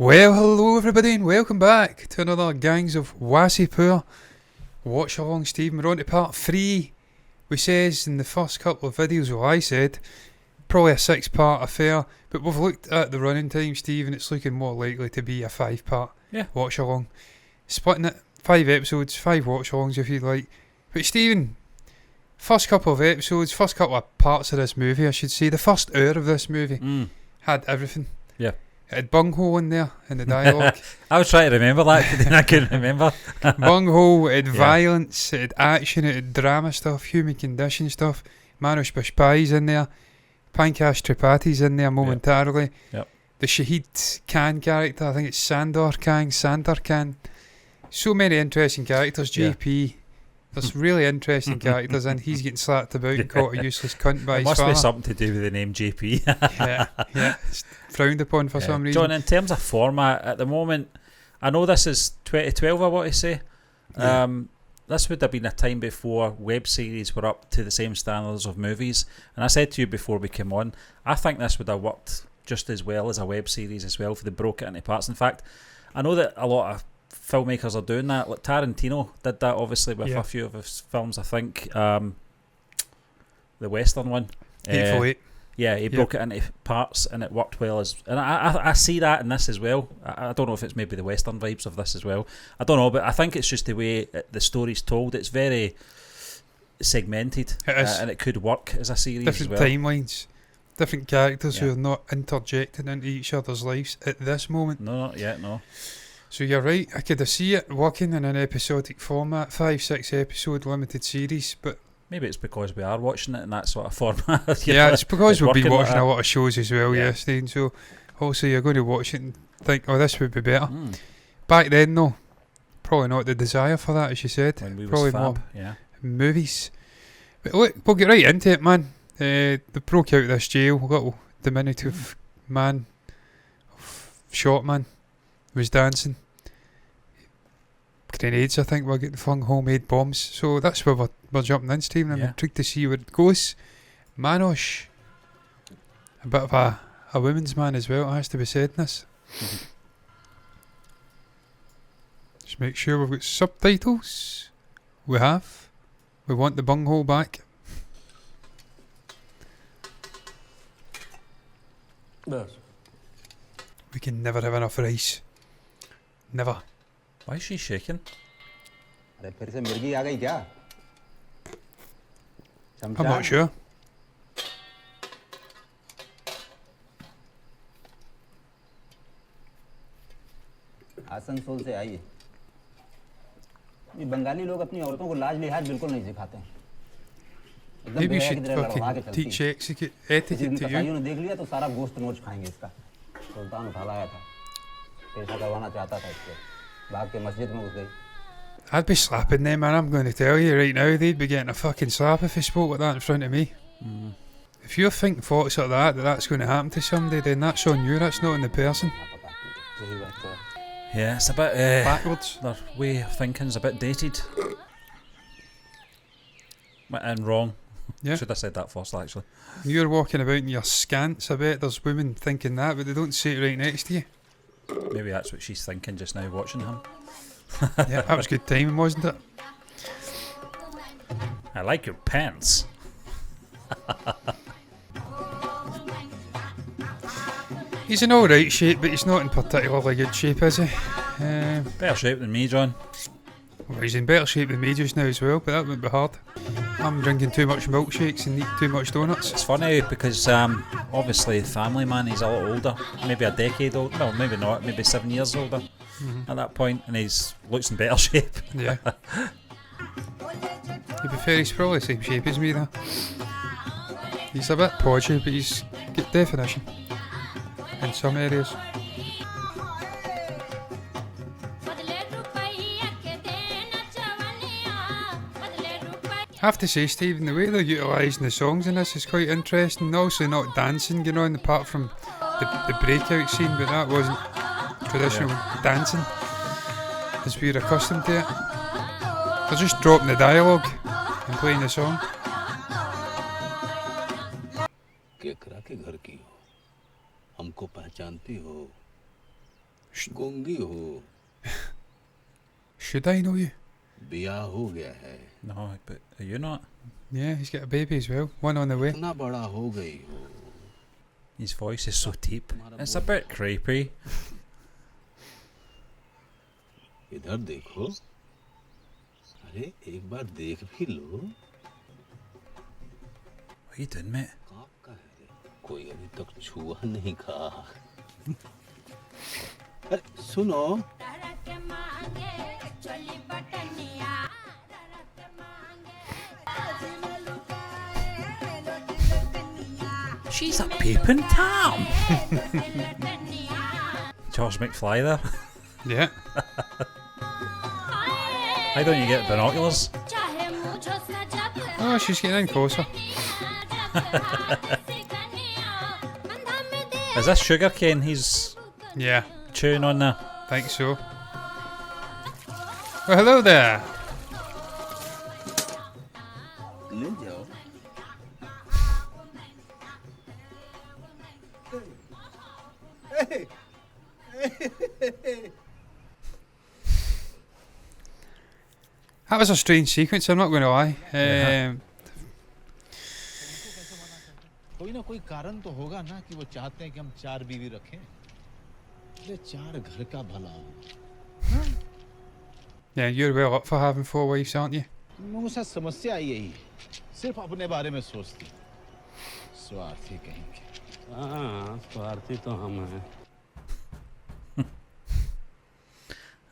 Well, hello everybody and welcome back to another Gangs of Wasseypur watch along, Stephen. We're on to part 3. We says in the first couple of videos, well I said, probably a 6-part affair, but we've looked at the running time, Stephen, it's looking more likely to be a 5-part watch along. Splitting it, 5 episodes, 5 watch alongs if you'd like. But Stephen, first couple of episodes, first couple of parts of this movie, I should say, the first hour of this movie had everything. Yeah. It had bunghole in there in the dialogue. I was trying to remember that and I couldn't remember. Bunghole, it had violence, it had action, it had drama stuff, human condition stuff. Manoj Bajpayee's in there. Pankaj Tripathi's in there momentarily. Yep. The Shahid Khan character, I think it's Sandor Khan. So many interesting characters. JP. There's really interesting characters and he's getting slapped about and called a useless cunt by his must father. be something to do with the name JP. yeah. It's frowned upon for some reason. John, in terms of format, at the moment, I know this is 2012, I want to say. This would have been a time before web series were up to the same standards of movies. And I said to you before we came on, I think this would have worked just as well as a web series as well if they broke it into parts. In fact, I know that a lot of filmmakers are doing that. Like Tarantino did that obviously with a few of his films. I think the Western one, Hateful Eight. Yeah, he broke it into parts and it worked well. And I see that in this as well. I don't know if it's maybe the Western vibes of this as well. I don't know, but I think it's just the way the story's told. It's very segmented, it is. and it could work as a series Different as well. timelines, different characters who are not interjected into each other's lives at this moment. No, not yet, no. So you're right, I could see it working in an episodic format, 5-6 episode limited series, but maybe it's because we are watching it in that sort of format. it's because we'll be watching like a lot of shows as well, Steve. So also you're going to watch it and think, oh, this would be better. Back then, though, probably not the desire for that, as you said. When we probably was more fab, movies. But look, we'll get right into it, man. They broke out of this jail, little diminutive man, short man, was dancing. Grenades, I think, were getting flung, homemade bombs. So that's where we're jumping in, Stephen. I'm intrigued to see where it goes. Manoj, a bit of a women's man as well, it has to be said in this. Just make sure we've got subtitles. We have. We want the bunghole back. Yes. We can never have enough rice. Never. Why is she shaking? I'm not sure. Asansol से आई है। ये बंगाली लोग अपनी औरतों को लाज लिहाज बिल्कुल नहीं सिखाते हैं। Maybe you should fucking teach etiquette to you. कसाईयों ने देख लिया तो सारा गोश्त नोच खाएंगे इसका। सुल्तान उठा लाया था। पेशा करवाना चाहता था इसको। भाग के मस्जिद में घुस गई। I'd be slapping them, man. I'm going to tell you right now, they'd be getting a fucking slap if they spoke like that in front of me. If you're thinking thoughts like that's going to happen to somebody, then that's on you, that's not on the person. Yeah, it's a bit backwards. Their way of thinking's a bit dated and wrong. Should have said that first, actually. You're walking about in your skants, I bet there's women thinking that, but they don't say it right next to you. Maybe that's what she's thinking just now watching him. Yeah, that was good timing, wasn't it? I like your pants. He's in alright shape, but he's not in particularly good shape, is he? Better shape than me, John. Well, he's in better shape than me just now as well, but that wouldn't be hard. I'm drinking too much milkshakes and eating too much donuts. It's funny because obviously Family Man, he's a lot older, maybe a decade older, well maybe not, maybe 7 years older at that point, and he's looks in better shape. Yeah. To be fair, he's probably the same shape as me though. He's a bit podgy, but he's got definition in some areas. I have to say, Stephen, the way they're utilising the songs in this is quite interesting. Also not dancing, you know, apart from the breakout scene, but that wasn't traditional dancing as we're accustomed to it. They're just dropping the dialogue and playing the song. हमको पहचानती हो? गूंगी हो Should I know you? ब्याह हो गया है No, but are you not? Yeah, he's got a baby as well. One on the way. इतना बड़ा हो गई हो His voice is so deep. It's a bit creepy. इधर देखो अरे एक बार देख भी लो What are you doing, mate? कहाँ का है रे कोई अभी तक छुआ नहीं खा अरे सुनो She's a peeping Tom. George McFly there. Yeah. Why don't you get binoculars? Oh, she's getting in closer. Is this sugar cane he's Yeah, chewing on there? think so. Well, hello there. ले जाओ That was a strange sequence, I'm not going to lie. कोई ना कोई कारण तो होगा ना कि वो चाहते हैं कि हम 4 बीवी रखें ये 4 घर का भला हो Yeah, you're well up for having 4 wives, aren't you? लोगों से समस्या यही है सिर्फ अपने बारे में सोचती स्वार्थी कहेंगे हाँ स्वार्थी तो हम हैं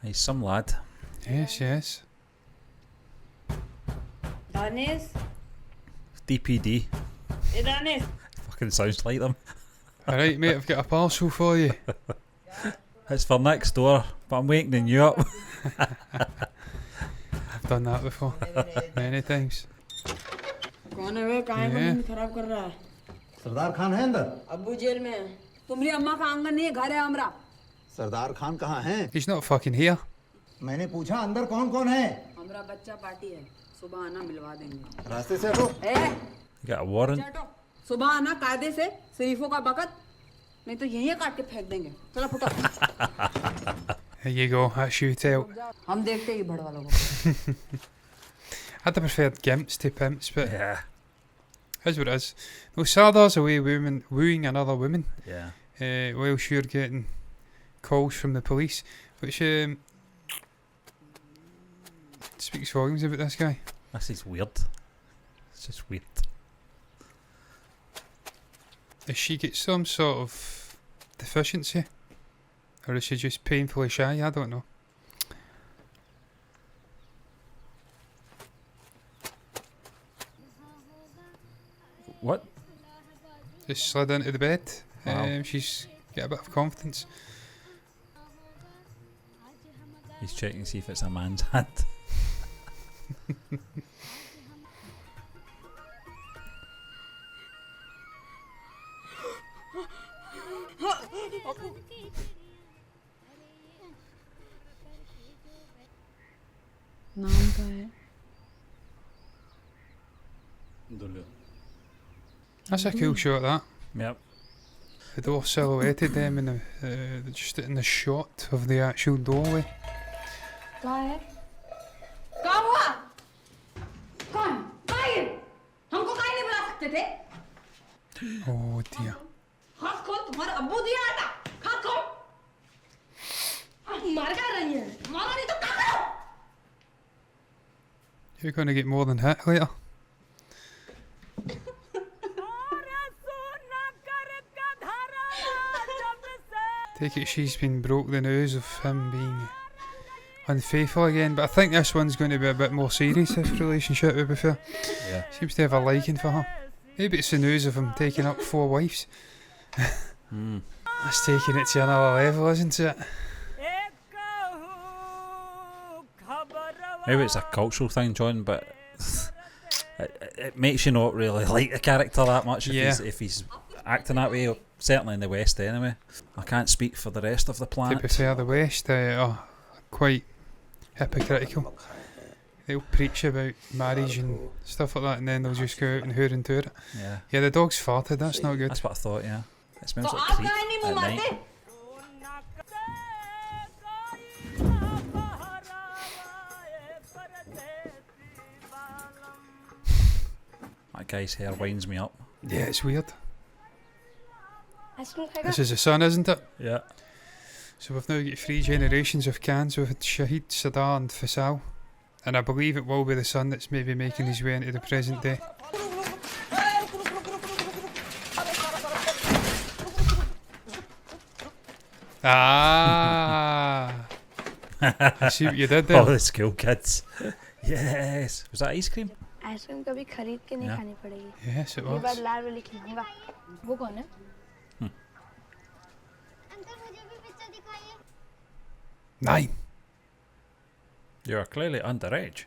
He's some lad. Yes, yes. Danis, DPD. hey Danis. Fucking sounds like them. Alright, mate, I've got a parcel for you. It's for next door, but I'm waking you up. I've done that before. Many times. कौन है वे काहे को नींद खराब कर रहा है सरदार खान है अंदर अब्बू जेल में है तुम्हारी अम्मा का आंगन नहीं है घर है हमरा सरदार खान कहाँ हैं He's not fucking here. मैंने पूछा अंदर कौन कौन है हमरा बच्चा पार्टी है सुबह आना मिलवा देंगे रास्ते से हटो ए You got a warrant? हटो सुबह आना कायदे से शरीफों का बकत नहीं तो यहीं काट के फेंक देंगे चलो फुटा There you go, that's you tell. हम देखते ही भड़ वालों को I'd have preferred gimps to pimps, but Yeah. is what it is. No, Sardar's away wooing another woman, Yeah. whilst you're getting calls from the police, which speaks volumes about this guy. This is weird. It's just weird. Does she get some sort of deficiency? Or is she just painfully shy? I don't know. What? Just slid into the bed. Wow. She's got a bit of confidence. He's checking to see if it's a man's hand. नाम का है That's a cool shot, that. Yep. The door silhouetted them in just in the shot of the actual doorway. कहाँ है कहाँ हुआ कौन कहाँ है हमको कहाँ नहीं बुला सकते थे Oh dear. हाथ खोल तुम्हारे अब्बू दिया था हाथ खोल मार क्या रही है मारो नहीं तो क्या करो You're going to get more than hit later. Take it she's been broke the news of him being unfaithful again, but I think this one's going to be a bit more serious, this relationship, to be fair. Yeah. Seems to have a liking for her. Maybe it's the news of him taking up 4 wives. That's taking it to another level, isn't it? Maybe it's a cultural thing, John, but it makes you not really like the character that much if he's acting that way, certainly in the West anyway. I can't speak for the rest of the To be planet. fair, the West are quite hypocritical. They'll preach about marriage and stuff like that, and then they'll just go out and hoor and tour it. Yeah, Yeah, the dog's farted, that's not good. that's what I thought, yeah. It smells तो like आप creep कहाँ नहीं मुँह at night. मारते guy's hair winds me up. Yeah, it's weird. Ice cream खाएगा? This is the son, isn't it? Yeah. So we've now got 3 generations of cans. We've had Shahid, Sadar and Faisal. And I believe it will be the son that's maybe making his way into the present day. Ah! I see what you did there. Oh, the school kids. Yes. Was that ice cream? Ice cream कभी खरीद के नहीं Yeah. खानी पड़ेगी। Yes, it ये बार was. लाल वाली खिलाऊंगा। वो कौन है? अंकल मुझे भी पिक्चर दिखाइए। 9. You are clearly underage.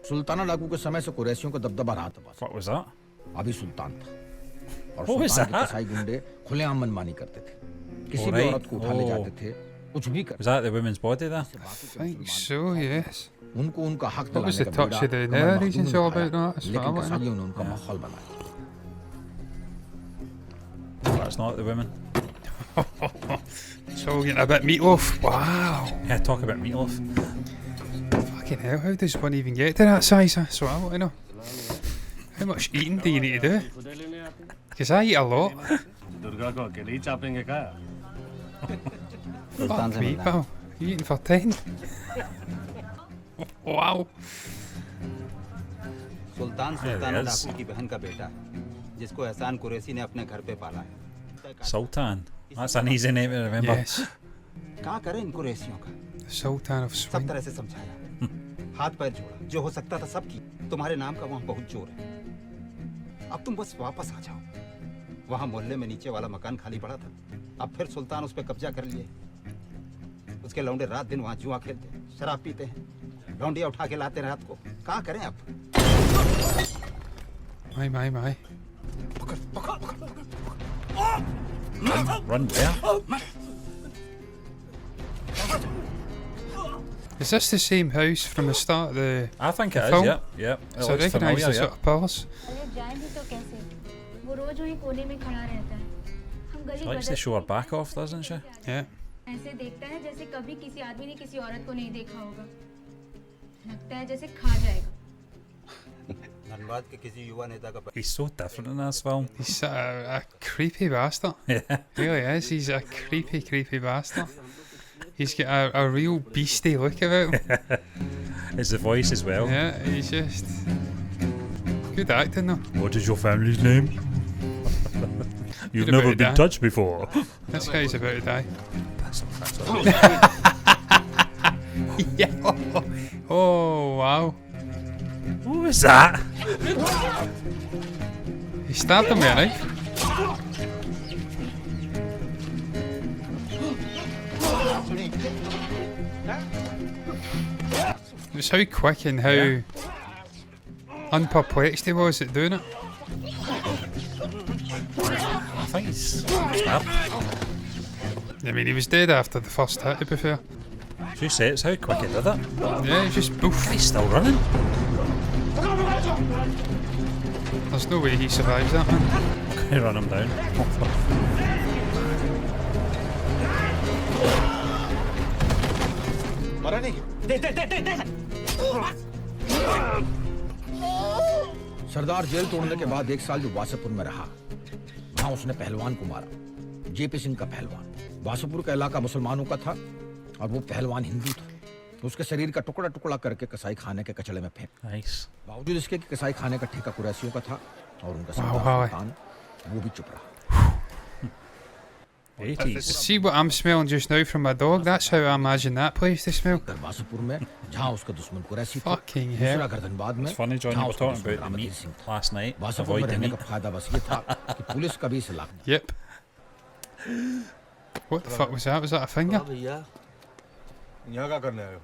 Sultana डाकू के समय से कुरैशियों का दबदबा रहा था बस। What was that? अभी सुल्तान था और What was सुल्तान के that? कसाई गुंडे खुलेआम मनमानी करते थे। किसी भी Alright. औरत को उठा ले Oh. जाते थे, कुछ भी कर। Was that the woman's body there? I think so, yes. उनको उनका हक What was दिलाने the का touch बीड़ा of the Qamar narrations Makhdoom all ने about that? That's उठाया, what I लेकिन want to know. कसाईयों ने उनका माहौल बनाया। That's not the woman. So we're getting a bit meatloaf. Wow. Yeah, talk about meatloaf. Fucking hell, how does one even get to that size? That's what I want to know. How much eating do you need to do? Because I eat a lot. Durga को अकेले ही चापेंगे क्या? सुल्तान Fuck से me, मिलना है। pal. You eating for 10? Wow. Sultan There Sultana it is. डाकू की बहन का बेटा है, जिसको एहसान कुरैशी ने अपने घर पे पाला है। Sultan. That's an easy name to remember. Yes. कहाँ करें इन कुरैशियों का? Sultan of सब Swing. तरह से समझाया, हाथ पैर जोड़ा, जो हो सकता था सब की। तुम्हारे नाम का वहाँ बहुत जोर है। अब तुम बस वापस आ जाओ। वहाँ मोहल्ले में नीचे वाला मकान खाली पड़ा था, अब फिर सुल्तान उस पर कब्जा कर लिए। उसके लौंडे रात दिन वहाँ जुआ खेलते हैं, शराब पीते हैं, लौंडिया उठा के लाते रात को। कहाँ करें अब? My. Run where? Is this the same house from the start of the... I think The it is, film? yeah. Yeah. It So I looks recognise familiar, the yeah. sort of palace. अरे जाएं भी तो कैसे? वो रोज वहीं कोने में खड़ा रहता है। हम She गली likes to show her back off, doesn't she? Yeah. ऐसे देखता है जैसे कभी किसी आदमी ने किसी औरत को नहीं देखा होगा। लगता है जैसे खा जाएगा। धनबाद के किसी युवा नेता का He's so different in this film. He's a creepy bastard. Yeah. Really is. He's a creepy bastard. He's got a real beastie look about him. It's the voice as well. Yeah, he's just... Good acting though. What is your family's name? You've Good never about been that. touched before. This guy's about to die. That's Yeah. Oh, wow. What was that? He stabbed him with a knife. It's how quick and how unperplexed he was at doing it. I think he's stabbed. I mean, he was dead after the first hit, to be fair. You say it's how quick he did it. Yeah, he just poof. He's still running. There's no way he survives that, man. Can you run him down? मरा नहीं। सरदार jail तोड़ने के बाद 1 साल जो वासेपुर में रहा, वहाँ उसने पहलवान को मारा, जेपी सिंह का पहलवान। वासेपुर का इलाका मुसलमानों का था और वो पहलवान हिंदू था। उसके शरीर का टुकड़ा टुकड़ा करके कसाई खाने के कचड़े में फेंक। Nice. बावजूद इसके कि कसाई खाने का ठेका कुरैशियों का था और उनका Wow, सरदार wow. सुल्तान वो भी चुप रहा। 80s. See what I'm smelling just now from my dog? That's how I imagine that place to smell. घर वासेपुर में जहाँ उसका दुश्मन कुरैशी था, Fucking दूसरा hell. घर धनबाद में It's funny, John, you जहाँ were उसका talking दुश्मन about the रामतीर meat सिंह था। last night. वासेपुर में Avoid the रहने meat. का फायदा बस ये था कि पुलिस कभी इस इलाके में Yep. What the fuck was that? Was that a finger? भैया यहाँ क्या करने आए हो?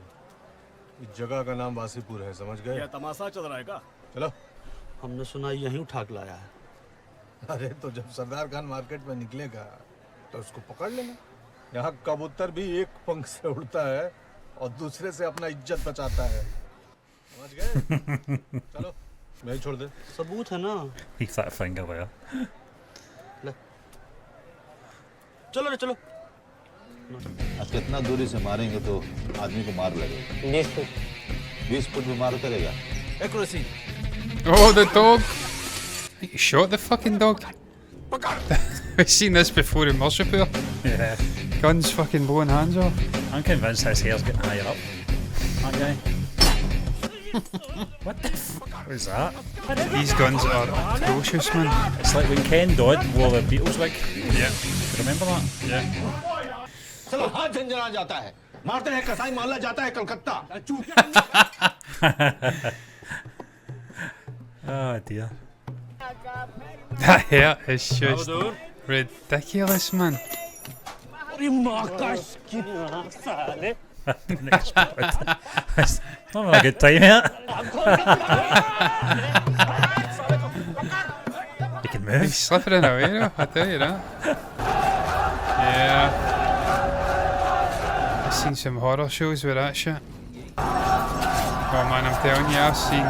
इस जगह का नाम वासीपुर है, समझ गए? तमाशा चल रहा है का? चलो। हमने सुना यहीं उठा के लाया है। अरे तो जब सरदार खान मार्केट में निकलेगा तो उसको पकड़ लेना। यहाँ कबूतर भी एक पंख से उड़ता है और दूसरे से अपना इज्जत बचाता है, समझ गए? चलो मैं ही छोड़ दे। सबूत है ना? Leave that finger there. चलो रे चलो। अपना। कितना दूरी से मारेंगे तो आदमी को मार लगेगा? 20 फुट। 20 फुट भी मार करेगा? Accuracy. Oh, the dog! You shot the fucking dog. We've seen this before in Wasseypur. Yeah. Guns fucking blowing hands off. I'm convinced his hair's getting higher up. That guy. What the fuck was that? These guns are atrocious, man. It's like when Ken Dodd wore the Beatles wig. Yeah. Remember that? Yeah. चलो हाथ झंझना जाता है, मारते हैं कसाई मामला जाता है Calcutta. Oh dear. That hair is just ridiculous, man. Next part. It's not really a good time yet. You can move. He's slipping away, though, I tell you that. Yeah. I've seen some horror shows with that shit. Oh man, I'm telling you, I've seen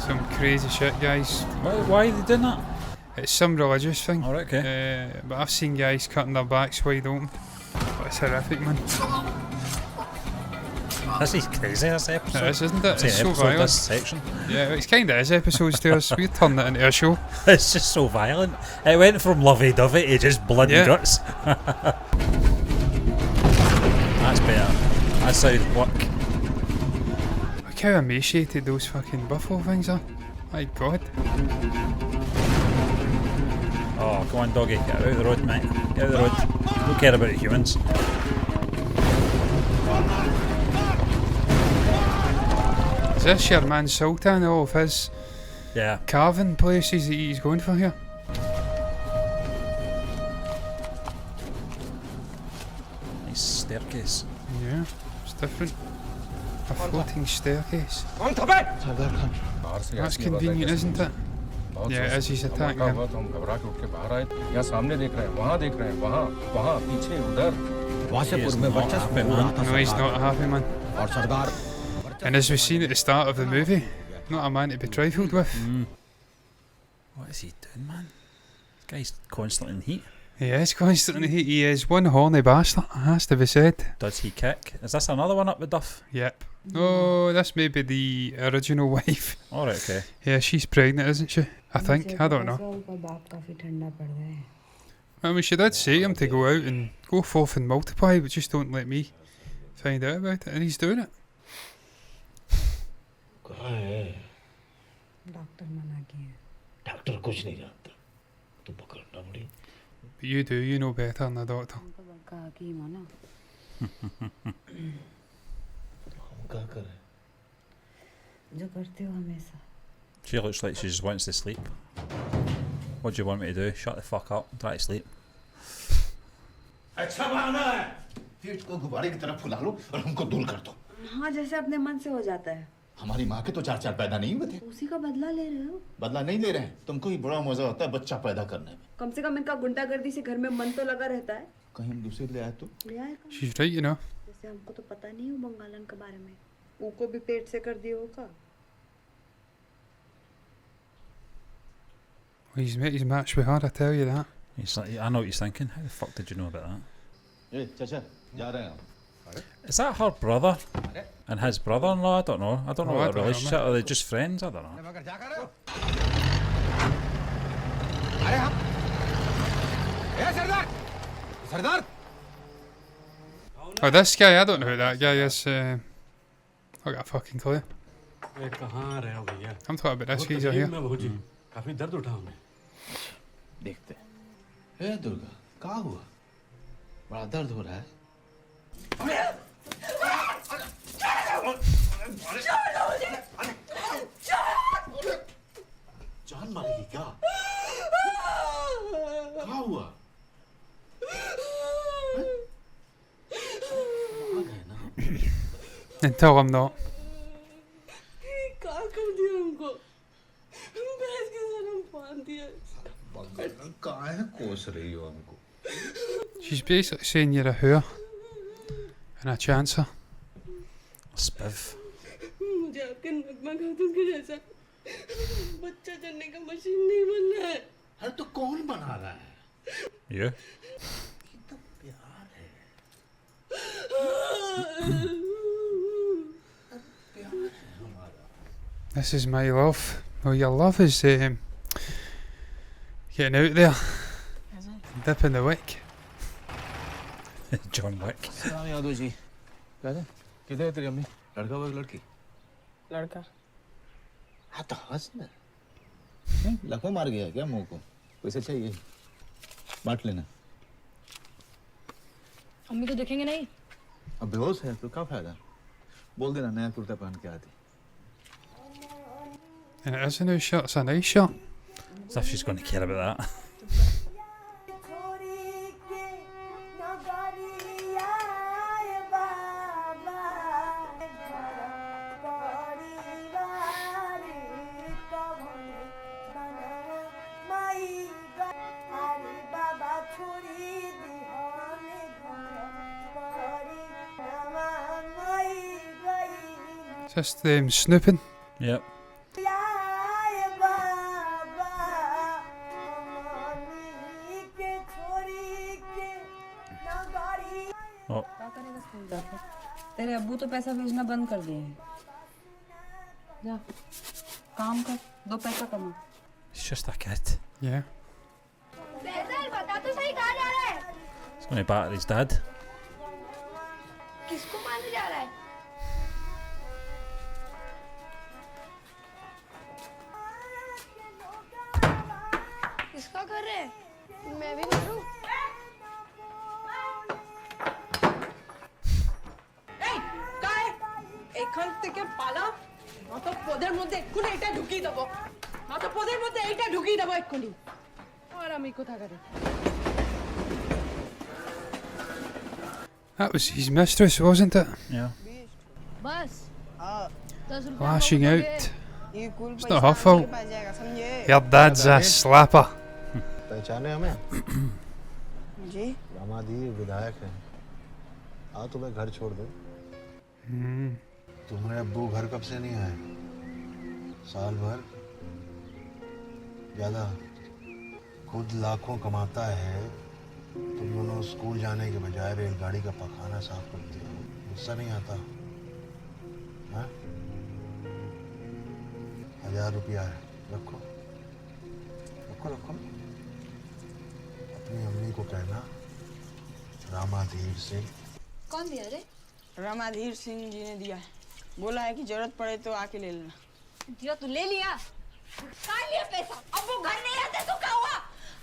some crazy shit, guys. Why are they doing that? It's some religious thing. Alright, okay. But I've seen guys cutting their backs wide open. But it's horrific, man. This is crazy, this episode. It is, isn't it? It's It's so episode, violent. this section. Yeah, it's kind of is episodes to us. We're turning it into a show. It's just so violent. It went from lovey-dovey to just blood Yeah. and guts. That's better. That's how it work. Look how emaciated those fucking buffalo things are. My god. Oh, come on, doggy. Get out of the road, mate. Get out of the road. Don't care about the humans. Is this your man Sultan, all of his Yeah. carving places that he's going for here? Nice staircase. Yeah, it's different. A floating staircase. Sardar Khan. That's convenient, isn't it? Yeah, as he's attacking him. हम घबरा के उठ के बाहर आए, यहाँ सामने देख रहे हैं, वहाँ देख रहे हैं, वहाँ पीछे उधर। वासेपुर में वर्चस्व हो रहा था No, he's Sardar, not a happy man. और सरदार And as we've seen at the start of the movie, not a man to be trifled with. What is he doing, man? This guy's constantly in heat. He is constantly. He is one horny bastard, has to be said. Does he kick? Is this another one up with Duff? Yep. Oh, this may be the original wife. Alright, okay. Yeah, she's pregnant, isn't she? I think. I don't know. I mean, she did say to him to go out and go forth and multiply, but just don't let me find out about it. And he's doing it. कहाँ है? Doctor मना किया। Doctor कुछ नहीं जानता। तू पकड़ना बड़ी। But you do, you know better than the doctor. हम क्या करें? जो करते हो हमेशा। She looks like she just wants to sleep. What do you want me to do? Shut the fuck up. Try to sleep. अच्छा बहाना है। पेट को गुब्बारे की तरह फुला लो और हमको दूर कर दो। हाँ, जैसे अपने मन से हो जाता है। हमारी माँ के तो 4 पैदा नहीं हुए थे। उसी का बदला ले रहे हो? बदला नहीं ले रहे हैं, तुमको ही बड़ा मजा आता है बच्चा पैदा करने में। कम से कम इनका गुंडागर्दी से घर में मन तो लगा रहता है। कहीं हम दूसरे ले आए तो? ले आए कहाँ? She's right, you know. जैसे हमको तो पता नहीं हो बंगालन के बारे में। उनको भी पेट से कर दिए होगा। He's made his match with her, I tell you that. He's like, I know what he's thinking. How the fuck did you know about that? चाचा जा रहे हैं हम। Is that her brother and his brother-in-law? I don't know. I don't know Oh, I what don't the know, relationship. man. Are they just friends? I don't know. मगर जा कर रहे हो? अरे हम सरदार सरदार Oh, this guy, I don't know who that guy is. I got a fucking clue. कहाँ रहे हो भैया? I'm talking about this geezer here. मैं भौजी, काफी दर्द उठा हमें। देखते हैं। हे दुर्गा, क्या हुआ? बड़ा दर्द हो रहा है। जान मारेगी क्या? क्या हुआ? And tell him not. क्या कर दिया हमको? भैंस के सर बांध दिया। काहे कोस रही हो हमको? She's basically saying you're a whore and a chancer. Spiv. मुझे आपके नगमा खातून के जैसा बच्चा जनने का मशीन नहीं बनना है। अरे तो कौन बना रहा है? You? तो प्यार है। This is my love. Well, your love is getting out there. Dipping the wick. John Wick. सलाम यादव जी। कहते किधर है तेरी अम्मी? लड़का वो लड़की? लड़का। हाँ तो हंस ना। लकवा मार गया क्या मुंह को? पैसे चाहिए? बांट लेना। अम्मी को देखेंगे नहीं? अब बेहोश है तो क्या फायदा? बोल देना नया कुर्ता पहन के आती। And it is a new shirt. It's a nice shirt. As if she's going to care about that. Just snooping. Yep. Oh. तेरे अब्बू तो पैसा भेजना बंद कर दिए हैं। जा काम कर, 2 पैसा कमा। It's just a kid. Yeah. बता तो सही कहाँ जा रहा है? He's going to batter his dad. किसको मारने जा रहा है? किसका घर है? मैं भी मारूं? এখান থেকে পালা মাথা পদের মধ্যে এক্ষুনি এটা ঢুকিয়ে দেবো মাথা পদের মধ্যে এইটা ঢুকিয়ে দেবো এক্ষুনি আর আমি কোথাকারে That was his mistress, wasn't it? Yeah. बस 10 रुपया Lashing दो out. मुझे। It's not her fault. Your dad's a slapper. पहचाने हमें? जी दामादी विधायक हैं। आओ तुम्हें घर छोड़ दो। तुम्हारे अब्बू घर कब से नहीं आए? साल भर? ज्यादा? खुद लाखों कमाता है, तुम दोनों स्कूल जाने के बजाय रेलगाड़ी का पखाना साफ करते हो। गुस्सा नहीं आता? हाँ? 1000 रुपया है, रखो रखो रखो। अपनी अम्मी को कहना रामाधीर से। कौन दिया रे? रामाधीर सिंह जी ने दिया है बोला है कि जरूरत पड़े तो आके ले लेना दिया तो ले लिया कहाँ लिया पैसा अब वो घर नहीं रहते तो क्या हुआ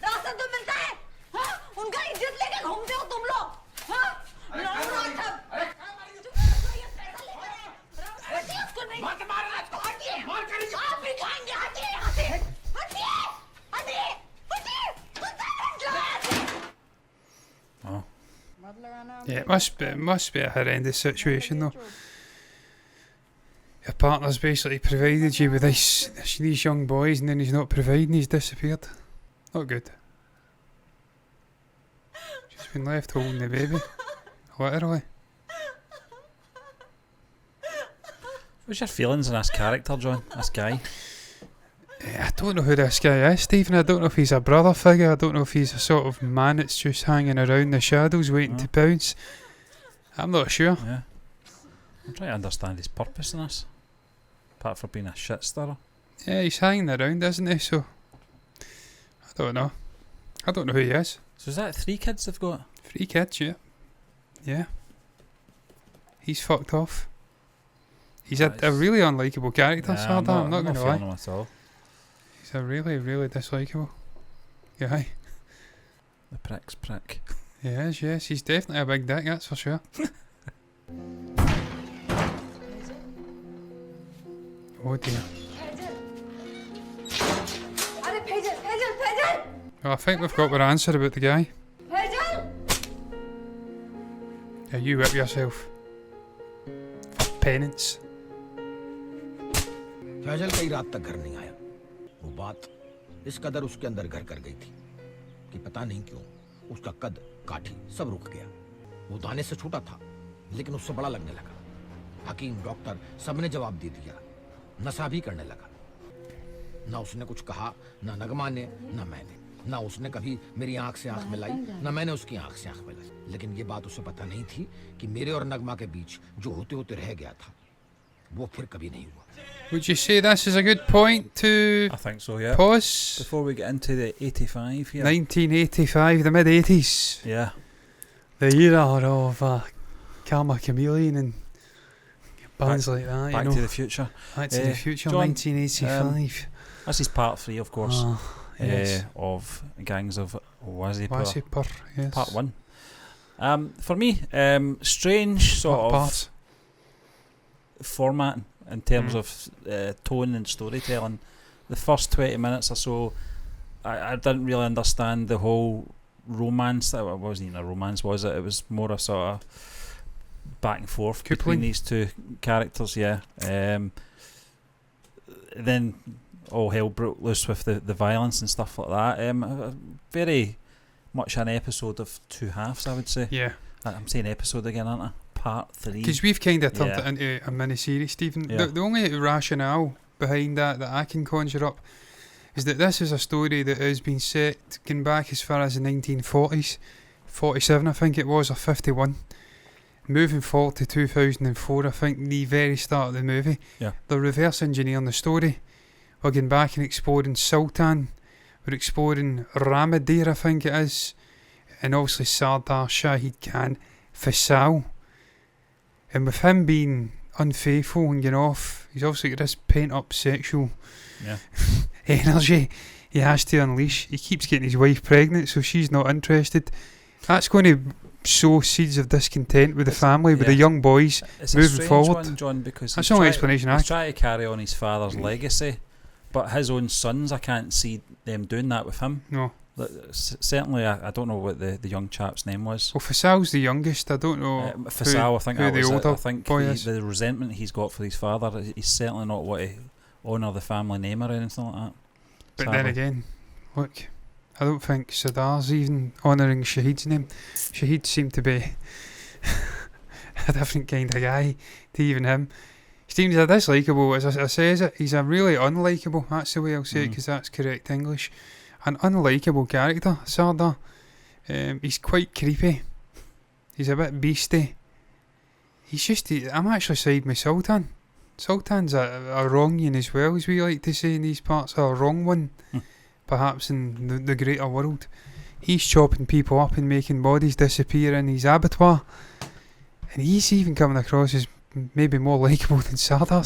राशन तो मिलता है हाँ उनका इज्जत लेके घूमते हो तुम लोग हाँ Yeah, it must be a horrendous situation though. Your partner's basically provided you with these young boys, and then he's not providing. He's disappeared. Not good. She's been left holding the baby, literally. What's your feelings on this character, John? This guy? I don't know who this guy is, Stephen. I don't know if he's a brother figure. I don't know if he's a sort of man that's just hanging around the shadows waiting to pounce. I'm not sure. Yeah. I'm trying to understand his purpose in this. Apart from being a shit stirrer. Yeah, he's hanging around, isn't he? So, I don't know. I don't know who he is. So is that 3 kids they've got? 3 kids, yeah. Yeah. He's fucked off. He's a really unlikable character, Yeah, Sardar, I'm not going to feeling lie. him at all. He's a really, really dislikable guy. The prick's prick. He is, yes. He's definitely a big dick, that's for sure. Oh dear. अरे Faizal Faizal Faizal Well, I think we've got our answer about the guy. Faizal Yeah, you whip yourself. For penance. Faizal कई रात तक घर नहीं आया। वो बात इस कदर उसके अंदर घर कर गई थी कि पता नहीं क्यों उसका कद काठी सब रुक गया। वो दाने से छोटा था लेकिन उससे बड़ा लगने लगा। हकीम डॉक्टर सबने जवाब दे दिया, नशा भी करने लगा। ना उसने कुछ कहा, ना नगमा ने, ना मैंने। ना उसने कभी मेरी आंख से आंख मिलाई, ना मैंने उसकी आंख से आंख मिलाई। लेकिन ये बात उसे पता नहीं थी कि मेरे और नगमा के बीच जो होते होते रह गया था वो फिर कभी नहीं हुआ। Would you say this is a good point to I think so, yeah. pause? Before we get into the 85 here. 1985, the mid-80s. Yeah. The era of Karma Chameleon and bands like that, Back you know. to the Future. Back to the Future, John, 1985. This is part 3, of course, Yes. of Gangs of Wasseypur. Wasseypur, yes. Part 1. For me, strange sort of Part. formatting in terms of tone and storytelling. The first 20 minutes or so, I didn't really understand the whole romance. It wasn't even a romance, was it? It was more a sort of back and forth between these two characters, yeah. Then all hell broke loose with the violence and stuff like that. Very much an episode of two halves, I would say. Yeah. I'm saying episode again, aren't I? Part 3. Because we've kind of turned Yeah. it into a mini-series, Stephen. Yeah. The only rationale behind that I can conjure up is that this is a story that has been set going back as far as the 1940s, 47 I think it was, or 51. Moving forward to 2004, I think, the very start of the movie. Yeah. They're reverse engineering the story. We're going back and exploring Sultan. We're exploring Ramadir, I think it is. And obviously Sardar, Shahid Khan, Faisal. And with him being unfaithful and getting off, he's obviously got this pent-up sexual energy he has to unleash. He keeps getting his wife pregnant, so she's not interested. That's going to sow seeds of discontent with the family, with the young boys It's moving a strange forward. one, John, because That's he's the only try- explanation I He's trying to carry on his father's legacy, but his own sons, I can't see them doing that with him. No. Certainly, I don't know what the young chap's name was. Well, Faisal's the youngest. I don't know Faisal, I think who that the was it. older I think boy is. the resentment he's got for his father, he's certainly not what to honour the family name or anything like that. But sadly. then again, look, I don't think Sardar's even honouring Shahid's name. Shahid seemed to be a different kind of guy to even him. Stephen's a dislikable, as I says it, he's a really unlikable, that's the way I'll say it, because that's correct English. An unlikable character, Sardar. He's quite creepy. He's a bit beastie. I'm actually side with Sultan. Sultan's a wrong one as well, as we like to say in these parts, a wrong one, perhaps in the greater world. He's chopping people up and making bodies disappear in his abattoir. And he's even coming across as maybe more likeable than Sardar.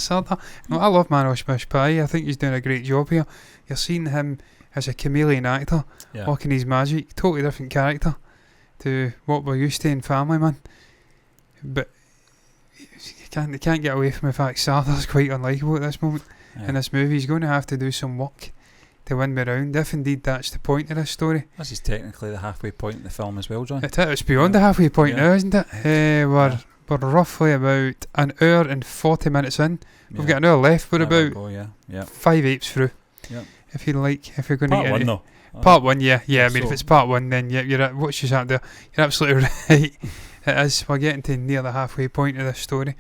No, I love Manosh Bashpai. I think he's doing a great job here. You're seeing him as a chameleon actor, working his magic, totally different character to what we're used to in Family Man. But they can't get away from the fact Sardar's quite unlikable at this moment in this movie. He's going to have to do some work to win me round, if indeed that's the point of this story. This is technically the halfway point in the film as well, John. It's beyond the halfway point now, isn't it? We're roughly about an hour and 40 minutes in. We've got an hour left. We're about 5/8 through. Yeah. If you like, if you're going Part to get one, into though. Part 1, yeah. I mean, if So- it's part 1, then you're at, what's just happened there? You're absolutely right. It is. We're getting to near the halfway point of this story.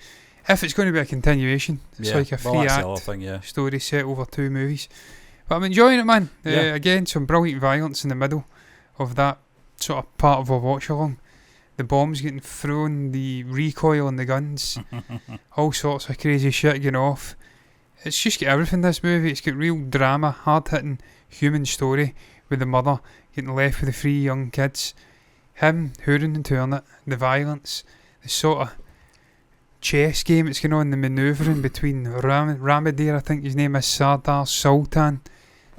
If it's going to be a continuation, it's like a well, that's the other 3-act thing, story set over 2 movies. But I'm enjoying it, man. Yeah. Again, some brilliant violence in the middle of that sort of part of a watch along. The bombs getting thrown, the recoil on the guns, all sorts of crazy shit going off. It's just got everything, this movie. It's got real drama, hard-hitting human story with the mother getting left with the 3 young kids. Him hooring and touring it, the violence, the sort of chess game that's going on, the manoeuvring between Ramadir, I think his name is, Sardar, Sultan.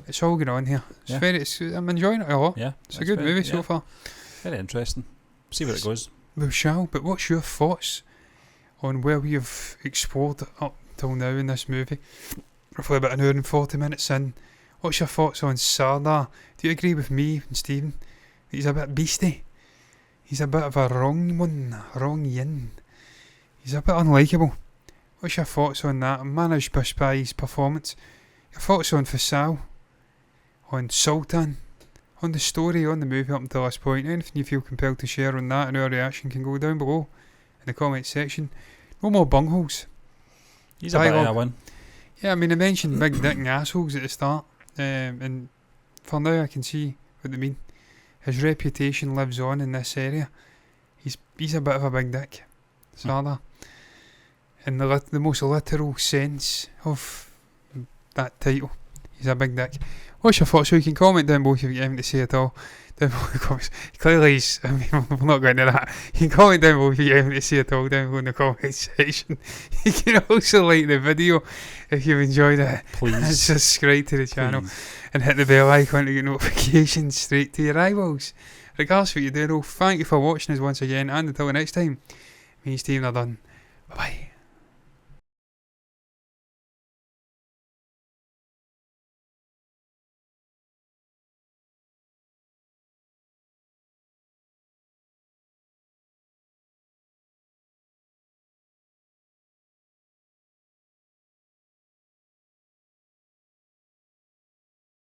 It's all going on here. I'm enjoying it a lot. Yeah, it's a good movie so far. Very interesting. See where it goes. We shall, but what's your thoughts on where we have explored up till now in this movie? Roughly about an hour and 40 minutes in. What's your thoughts on Sardar? Do you agree with me and Stephen? He's a bit beastie. He's a bit of a wrong one, wrong yin. He's a bit unlikable. What's your thoughts on that? Manosh Bashpai's performance. Your thoughts on Faisal, on Sultan, on the story, on the movie up until this point. Anything you feel compelled to share on that and our reaction can go down below in the comment section. No more bungholes. He's a bit of one. Yeah, I mean, I mentioned big dick and assholes at the start, and for now I can see what they mean. His reputation lives on in this area. He's a bit of a big dick, Sardar, in the most literal sense of that title. He's a big dick. What's your thoughts? So you can comment down below if you've got anything to say at all. Down below in the comments. Clearly, we're not going to that. You can comment down below if you've got anything to say at all down below in the comment section. You can also like the video if you've enjoyed it. Please. And subscribe to the channel. And hit the bell icon to get notifications straight to your eyeballs. Regardless of what you do though, thank you for watching us once again, and until the next time, me and Stephen are done. Bye bye.